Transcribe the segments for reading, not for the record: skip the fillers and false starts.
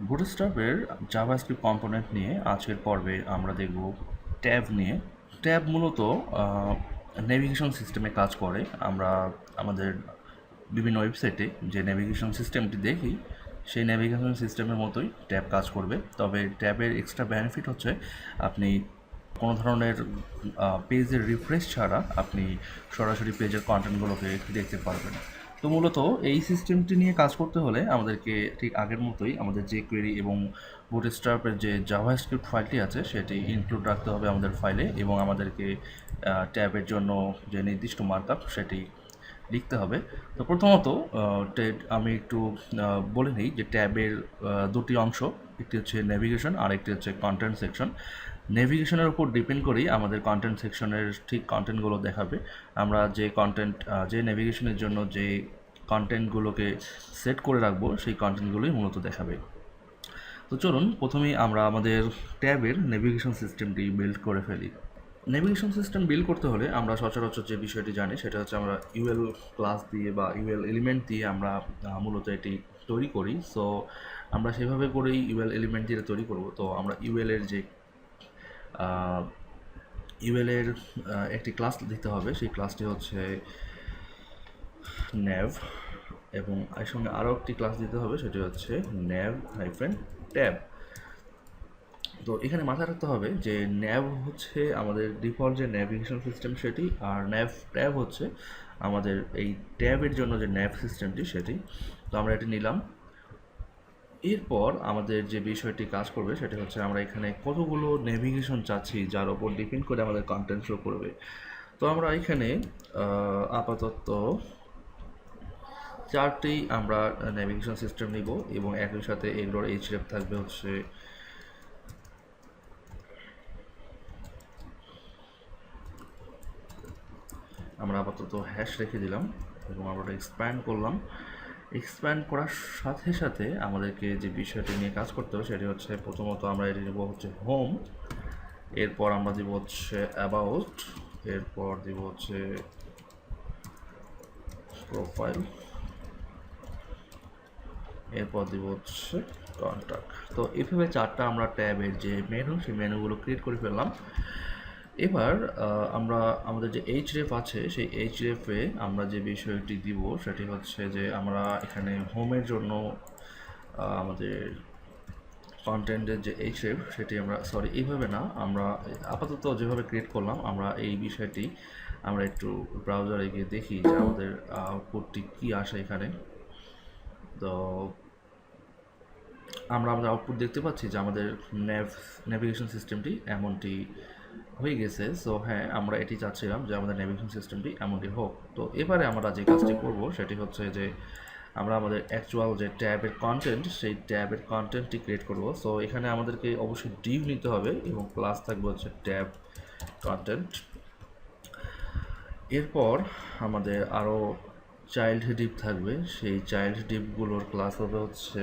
বুটস্ট্র্যাপের JavaScript component নিয়ে আজকের পর্বে আমরা দেখব ট্যাব নিয়ে। ট্যাব মূলত নেভিগেশন সিস্টেমে কাজ করে। আমরা আমাদের বিভিন্ন ওয়েবসাইটে যে নেভিগেশন সিস্টেমটি দেখি সেই নেভিগেশন সিস্টেমের মতোই ট্যাব কাজ করবে, তবে ট্যাবের এক্সট্রা বেনিফিট হচ্ছে আপনি কোনো ধরনের পেজের রিফ্রেশ ছাড়া আপনি সরাসরি পেজের কন্টেন্টগুলোকে দেখতে পারবেন। তো মূলত এই সিস্টেমটি নিয়ে কাজ করতে হলে আমাদেরকে ঠিক আগের মতোই আমাদের যে কোয়েরি এবং বুটস্ট্র্যাপের যে জাভাস্ক্রিপ্ট ফাইলটি আছে সেটি ইনক্লুড রাখতে হবে আমাদের ফাইলে, এবং আমাদেরকে ট্যাবের জন্য যে নির্দিষ্ট মার্কআপ সেটি লিখতে হবে। তো প্রথমত আমি একটু বলে নিই যে ট্যাবের দুটি অংশ, একটি হচ্ছে নেভিগেশন আর একটি হচ্ছে কন্টেন্ট সেকশন। নেভিগেশনের উপর ডিপেন্ড করেই আমাদের কন্টেন্ট সেকশনের ঠিক কন্টেন্টগুলো দেখাবে। আমরা যে নেভিগেশনের জন্য যে কন্টেন্টগুলোকে সেট করে রাখবো সেই কন্টেন্টগুলোই মূলত দেখাবে। তো চলুন প্রথমেই আমরা আমাদের ট্যাবের নেভিগেশন সিস্টেমটি বিল্ড করে ফেলি। নেভিগেশন সিস্টেম বিল্ড করতে হলে আমরা সচরাচর যে বিষয়টি জানি সেটা হচ্ছে আমরা ইউএল ক্লাস দিয়ে বা ইউএল এলিমেন্ট দিয়ে আমরা মূলত এটি তৈরি করি। সো আমরা সেভাবে করেই ইউএল এলিমেন্ট দিয়ে তৈরি করব। তো আমরা ইউএলের একটি ক্লাস দিতে হবে, সেই ক্লাসটি হচ্ছে ন্যাভ, এবং এর সঙ্গে আরও একটি ক্লাস দিতে হবে সেটি হচ্ছে nav-ট্যাব। তো এখানে মাথায় রাখতে হবে যে ন্যাভ হচ্ছে আমাদের ডিফল্ট যে ন্যাভিগেশন সিস্টেম সেটি, আর nav-ট্যাব হচ্ছে আমাদের এই ট্যাবের জন্য যে ন্যাভ সিস্টেমটি সেটি। তো আমরা এটি নিলাম। এরপর আমাদের যে বিষয়টি কাজ করবে সেটি হচ্ছে আমরা এখানে কতগুলো নেভিগেশন চাচ্ছি যার ওপর ডিপেন্ড করে আমাদের কন্টেন্ট শো করবে। তো আমরা এখানে আপাতত 4টি আমরা নেভিগেশন সিস্টেম নিব, এবং একই সাথে এগুলোর href থাকবে হচ্ছে আমরা আপাতত হ্যাশ রেখে দিলাম, এবং আমরা এক্সপ্যান্ড করলাম। এক্সপ্যান্ড করার সাথে সাথে আমাদেরকে যে বিষয়টি নিয়ে কাজ করতে হবে সেটি হচ্ছে প্রথমত আমরা এটি নেব হচ্ছে হোম, এরপর আমরা দিব হচ্ছে অ্যাবাউট, এরপর দিব হচ্ছে প্রোফাইল, এরপর দিব হচ্ছে কন্ট্যাক্ট। তো এইভাবে 4টা আমরা ট্যাবের যে মেনু সেই মেনুগুলো ক্রিয়েট করে ফেললাম। এবার আমরা আমাদের যে href আছে সেই href-এ আমরা যে বিষয়টি দিব সেটি হচ্ছে যে আমরা এখানে হোমের জন্য আমাদের কন্টেন্টের যে href সেটি আমরা এইভাবে না, আমরা আপাতত যেভাবে ক্রিয়েট করলাম আমরা এই বিষয়টি আমরা একটু ব্রাউজারে গিয়ে দেখি যে আমাদের আউটপুটটি কী আসে এখানে। তো আমরা আমাদের আউটপুট দেখতে পাচ্ছি যে আমাদের নেভিগেশন সিস্টেমটি এমনটি হয়ে গেছে। সো হ্যাঁ, আমরা এটি চাচ্ছিলাম যে আমাদের নেভিগেশন সিস্টেমটি এমনটি হোক। তো এবারে আমরা যে কাজটি করব সেটি হচ্ছে যে আমরা আমাদের অ্যাকচুয়াল যে ট্যাবের কন্টেন্ট সেই ট্যাবের কন্টেন্টটি ক্রিয়েট করব। সো এখানে আমাদেরকে অবশ্যই ডিভ নিতে হবে, এবং ক্লাস থাকবে হচ্ছে ট্যাব কন্টেন্ট। এরপর আমাদের আরও চাইল্ড ডিভ থাকবে, সেই চাইল্ড ডিভগুলোর ক্লাস হবে হচ্ছে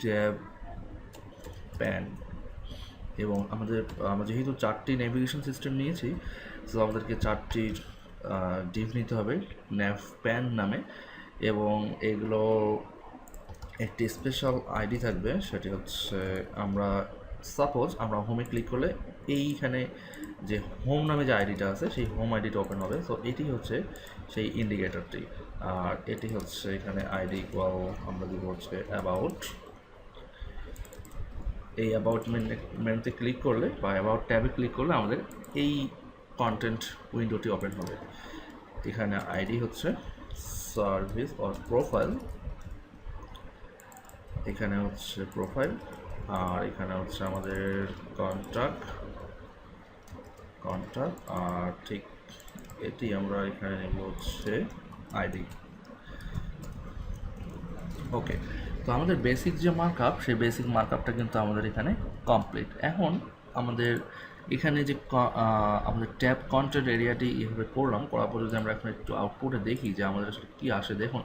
ট্যাব প্যান। এবং আমরা যেহেতু 4টি নেভিগেশন সিস্টেম নিয়েছি, সো আমাদেরকে 4টি ডিভ নিতে হবে nav প্যান নামে, এবং এগুলো একটি স্পেশাল আইডি থাকবে, সেটি হচ্ছে আমরা সাপোজ আমরা হোমে ক্লিক করলে এইখানে যে হোম নামে যে আইডিটা আছে সেই হোম আইডিটা ওপেন হবে। সো এটি হচ্ছে সেই ইন্ডিকেটরটি, আর এটি হচ্ছে এখানে আইডি ইকুয়াল আমরা দিব হচ্ছে অ্যাবাউট। এই অ্যাবাউট মেনুতে ক্লিক করলে বা অ্যাবাউট ট্যাবে ক্লিক করলে আমাদের এই কন্টেন্ট উইন্ডোটি ওপেন হবে। এখানে আইডি হচ্ছে সার্ভিস অর প্রোফাইল, এখানে হচ্ছে প্রোফাইল, আর এখানে হচ্ছে আমাদের কন্ট্যাক্ট, আর ঠিক এটি আমরা এখানে নেব হচ্ছে আইডি। ওকে, তো আমাদের বেসিক যে মার্কআপ সেই বেসিক মার্কআপটা কিন্তু আমাদের এখানে কমপ্লিট। এখন আমাদের এখানে যে আমাদের ট্যাব কন্টেন্ট এরিয়াটি এইভাবে করার পর যদি আমরা এখন একটু আউটপুটে দেখি যে আমাদের আসলে কী আসে, দেখুন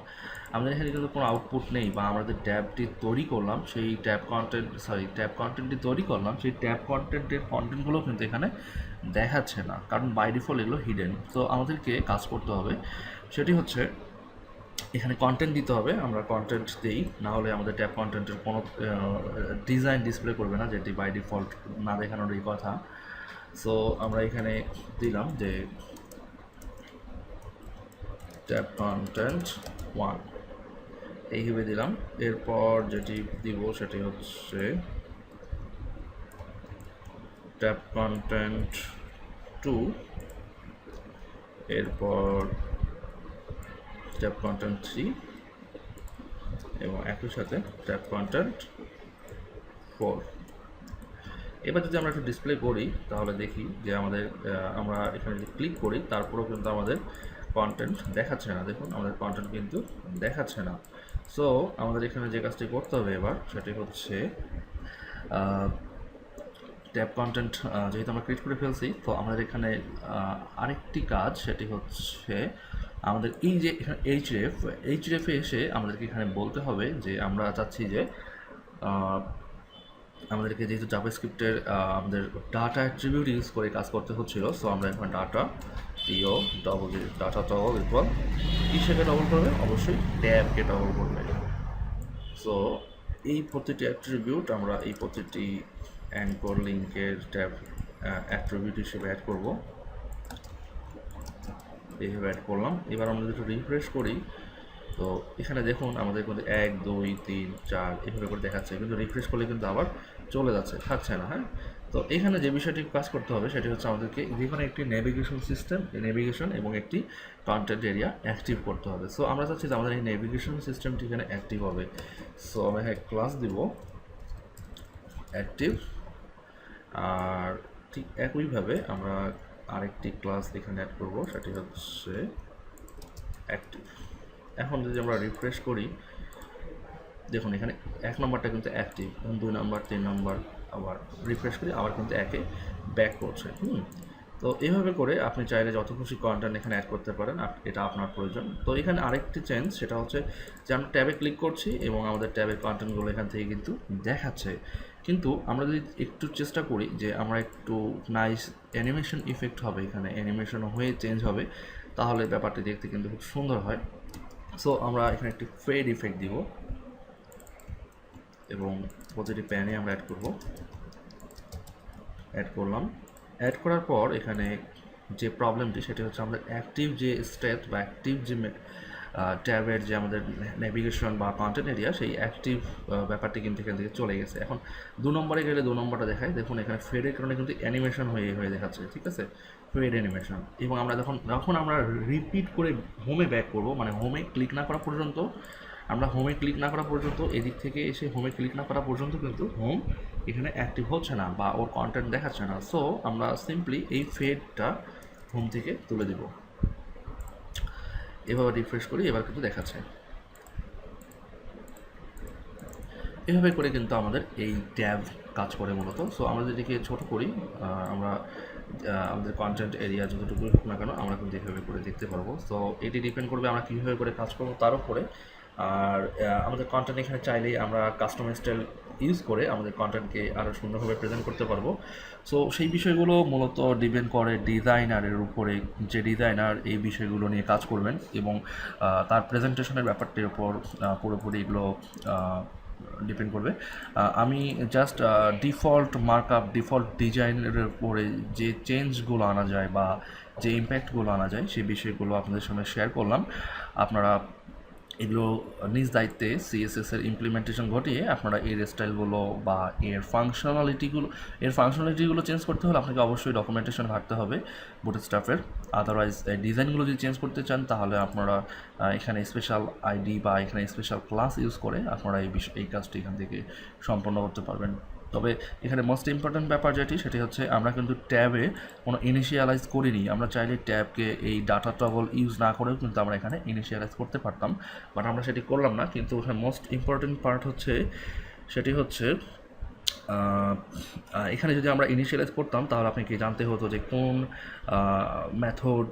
আমাদের এখানে কিন্তু কোনো আউটপুট নেই, বা আমাদের ট্যাবটি তৈরি করলাম সেই ট্যাব কন্টেন্টটি তৈরি করলাম সেই ট্যাব কন্টেন্টের কন্টেন্টগুলো কিন্তু এখানে দেখাচ্ছে না, কারণ বাই ডিফল্ট এগুলো হিডেন। তো আমাদেরকে কাজ করতে হবে, সেটি হচ্ছে এখানে কন্টেন্ট দিতে হবে, আমরা কন্টেন্ট দিই, না হলে আমাদের ট্যাব কন্টেন্টের কোনো ডিজাইন ডিসপ্লে করবে না, যেটি বাই ডিফল্ট না দেখানোরই কথা। সো আমরা এখানে দিলাম যে ট্যাব কন্টেন্ট 1 এইভাবে দিলাম। এরপর যেটি দিব সেটি হচ্ছে ট্যাব কন্টেন্ট 2, এরপর ট্যাব কন্টেন্ট 3 এবং একই সাথে ট্যাব কন্টেন্ট 4। এবার যদি আমরা একটু ডিসপ্লে করি তাহলে দেখি যে আমাদের আমরা এখানে যদি ক্লিক করি তারপরেও কিন্তু আমাদের কন্টেন্ট দেখাচ্ছে না। দেখুন আমাদের কন্টেন্ট কিন্তু দেখাচ্ছে না। সো আমাদের এখানে যে কাজটি করতে হবে এবার সেটি হচ্ছে ট্যাব কন্টেন্ট যেহেতু আমরা ক্রিয়েট করে ফেলছি, তো আমাদের এখানে আরেকটি কাজ, সেটি হচ্ছে আমাদের এই যে এখানে এইচরেফে এসে আমাদেরকে এখানে বলতে হবে যে আমরা চাচ্ছি যে আমাদেরকে যেহেতু জাভাস্ক্রিপ্টের আমাদের ডাটা অ্যাট্রিবিউট ইউজ করে কাজ করতে হচ্ছিল, সো আমরা এখন ডাটা ডাটা টগল ইকুয়াল কিসেকে ডবল করবে, অবশ্যই ট্যাবকে ডবল করবে। সো এই প্রতিটি অ্যাট্রিবিউট আমরা এই প্রতিটি অ্যাঙ্কর লিঙ্কের ট্যাব অ্যাট্রিবিউট হিসেবে অ্যাড করব। এইভাবে অ্যাড করলাম। এবার আমরা যদি রিফ্রেশ করি তো এখানে দেখুন আমাদের কিন্তু 1 2 3 4 এভাবে করে দেখাচ্ছে, কিন্তু রিফ্রেশ করলে কিন্তু আবার চলে যাচ্ছে, থাকছে না। হ্যাঁ, তো এখানে যে বিষয়টি কাজ করতে হবে সেটি হচ্ছে আমাদেরকে যেখানে একটি নেভিগেশন সিস্টেম, নেভিগেশন এবং একটি কন্টেন্ট এরিয়া অ্যাক্টিভ করতে হবে। সো আমরা চাচ্ছি যে আমাদের এই নেভিগেশন সিস্টেমটি এখানে অ্যাক্টিভ হবে। সো আমরা এখানে ক্লাস দিব অ্যাক্টিভ, আর ঠিক একইভাবে আমরা আরেকটি ক্লাস এখানে অ্যাড করব, সেটি হচ্ছে অ্যাক্টিভ। এখন যদি আমরা রিফ্রেশ করি দেখুন এখানে 1 নম্বরটা কিন্তু অ্যাক্টিভ, 2 নম্বর 3 নম্বর আবার রিফ্রেশ করি আবার কিন্তু একে ব্যাক করছে। তো এইভাবে করে আপনি চাইলে যত খুশি কন্টেন্ট এখানে অ্যাড করতে পারেন, এটা আপনার প্রয়োজন। তো এখানে আরেকটি চেঞ্জ, সেটা হচ্ছে যে আমরা ট্যাবে ক্লিক করছি এবং আমাদের ট্যাবের কন্টেন্টগুলো এখান থেকে কিন্তু দেখাচ্ছে, কিন্তু আমরা যদি একটু চেষ্টা করি যে আমরা একটু নাইস অ্যানিমেশন ইফেক্ট হবে, এখানে অ্যানিমেশন হয়ে চেঞ্জ হবে, তাহলে ব্যাপারটি দেখতে কিন্তু খুব সুন্দর হয়। সো আমরা এখানে একটি ফেড ইফেক্ট দিব এবং প্রতিটি প্যানে আমরা অ্যাড করলাম। অ্যাড করার পর এখানে যে প্রবলেমটি সেটি হচ্ছে আমাদের অ্যাক্টিভ যে স্টেট বা অ্যাক্টিভ যে ট্যাবের যে আমাদের নেভিগেশন বা কন্টেন্ট এরিয়া, সেই অ্যাক্টিভ ব্যাপারটি কিন্তু এখান থেকে চলে গেছে। এখন 2 নম্বরে গেলে 2 নম্বরটা দেখায়, দেখুন এখানে ফেডের কারণে কিন্তু অ্যানিমেশন হয়ে দেখাচ্ছে, ঠিক আছে, ফেড অ্যানিমেশন। এবং আমরা যখন আমরা রিপিট করে হোমে ব্যাক করব, মানে হোমে ক্লিক না করা পর্যন্ত, আমরা হোমে ক্লিক না করা পর্যন্ত, এদিক থেকে এসে হোমে ক্লিক না করা পর্যন্ত কিন্তু হোম এখানে অ্যাক্টিভ হচ্ছে না বা ওর কন্টেন্ট দেখাচ্ছে না। সো আমরা সিম্পলি এই ফেডটা হোম থেকে তুলে দিব, এভাবে রিফ্রেশ করি, এবার কিন্তু দেখাচ্ছে। এভাবে করে কিন্তু আমাদের এই ট্যাব কাজ করে মূলত। সো আমরা যেটিকে ছোট করি, আমরা আমাদের কন্টেন্ট এরিয়া যতটুকুই হোক না কেন আমরা কিন্তু এভাবে করে দেখতে পারবো। সো এটি ডিপেন্ড করবে আমরা কীভাবে করে কাজ করবো তার উপরে। আর আমাদের কন্টেন্ট এখানে চাইলেই আমরা কাস্টম স্টাইল ইউজ করে আমাদের কন্টেন্টকে আরও সুন্দরভাবে প্রেজেন্ট করতে পারবো। সো সেই বিষয়গুলো মূলত ডিপেন্ড করে ডিজাইনারের উপরে, যে ডিজাইনার এই বিষয়গুলো নিয়ে কাজ করবেন এবং তার প্রেজেন্টেশনের ব্যাপারটির উপর পুরোপুরি এগুলো ডিপেন্ড করবে। আমি জাস্ট ডিফল্ট মার্কআপ, ডিফল্ট ডিজাইনের উপরে যে চেঞ্জগুলো আনা যায় বা যে ইম্প্যাক্টগুলো আনা যায় সেই বিষয়গুলো আপনাদের সঙ্গে শেয়ার করলাম। আপনারা এগুলো নিজ দায়িত্বে সিএসএসের ইমপ্লিমেন্টেশন ঘটিয়ে আপনারা এর স্টাইলগুলো বা এর ফাংশনালিটিগুলো চেঞ্জ করতে হলে আপনাকে অবশ্যই ডকুমেন্টেশন ঘাটতে হবে বুটস্ট্র্যাপের। আদারওয়াইজ ডিজাইনগুলো যদি চেঞ্জ করতে চান তাহলে আপনারা এখানে স্পেশাল আইডি বা এখানে স্পেশাল ক্লাস ইউজ করে আপনারা এই কাজটি এখান থেকে সম্পন্ন করতে পারবেন। তবে এখানে মোস্ট ইম্পর্ট্যান্ট ব্যাপার যেটি, সেটি হচ্ছে আমরা কিন্তু ট্যাবে কোনো ইনিশিয়ালাইজ করিনি। আমরা চাইলে ট্যাবকে এই ডাটা টগল ইউজ না করেও কিন্তু আমরা এখানে ইনিশিয়ালাইজ করতে পারতাম, বাট আমরা সেটি করলাম না। কিন্তু এখানে মোস্ট ইম্পর্ট্যান্ট পার্ট হচ্ছে সেটি হচ্ছে এখানে যদি আমরা ইনিশিয়ালাইজ করতাম তাহলে আপনাকে জানতে হতো যে কোন মেথড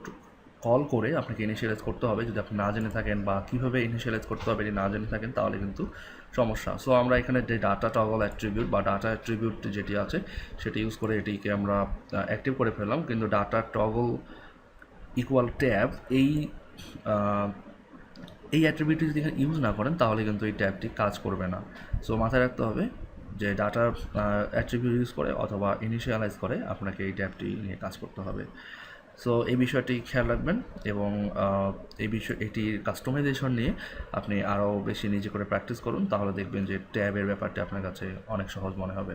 কল করে আপনাকে ইনিশিয়ালাইজ করতে হবে। যদি আপনি না জেনে থাকেন বা কীভাবে ইনিশিয়ালাইজ করতে হবে এটি না জেনে থাকেন তাহলে কিন্তু সমস্যা। সো আমরা এখানে যে ডাটা টগল অ্যাট্রিবিউট বা ডাটা অ্যাট্রিবিউট যেটি আছে সেটি ইউজ করে এটিকে আমরা অ্যাক্টিভ করে ফেললাম, কিন্তু ডাটা টগল ইকুয়াল ট্যাব এই এই অ্যাট্রিবিউটটি যদি ইউজ না করেন তাহলে কিন্তু এই ট্যাবটি কাজ করবে না। সো মাথায় রাখতে হবে যে ডাটার অ্যাট্রিবিউট ইউজ করে অথবা ইনিশিয়ালাইজ করে আপনাকে এই ট্যাবটি নিয়ে কাজ করতে হবে। সো এই বিষয়টি খেয়াল রাখবেন এবং এটির কাস্টমাইজেশন নিয়ে আপনি আরও বেশি নিজে করে প্র্যাকটিস করুন, তাহলে দেখবেন যে ট্যাবের ব্যাপারটি আপনার কাছে অনেক সহজ মনে হবে।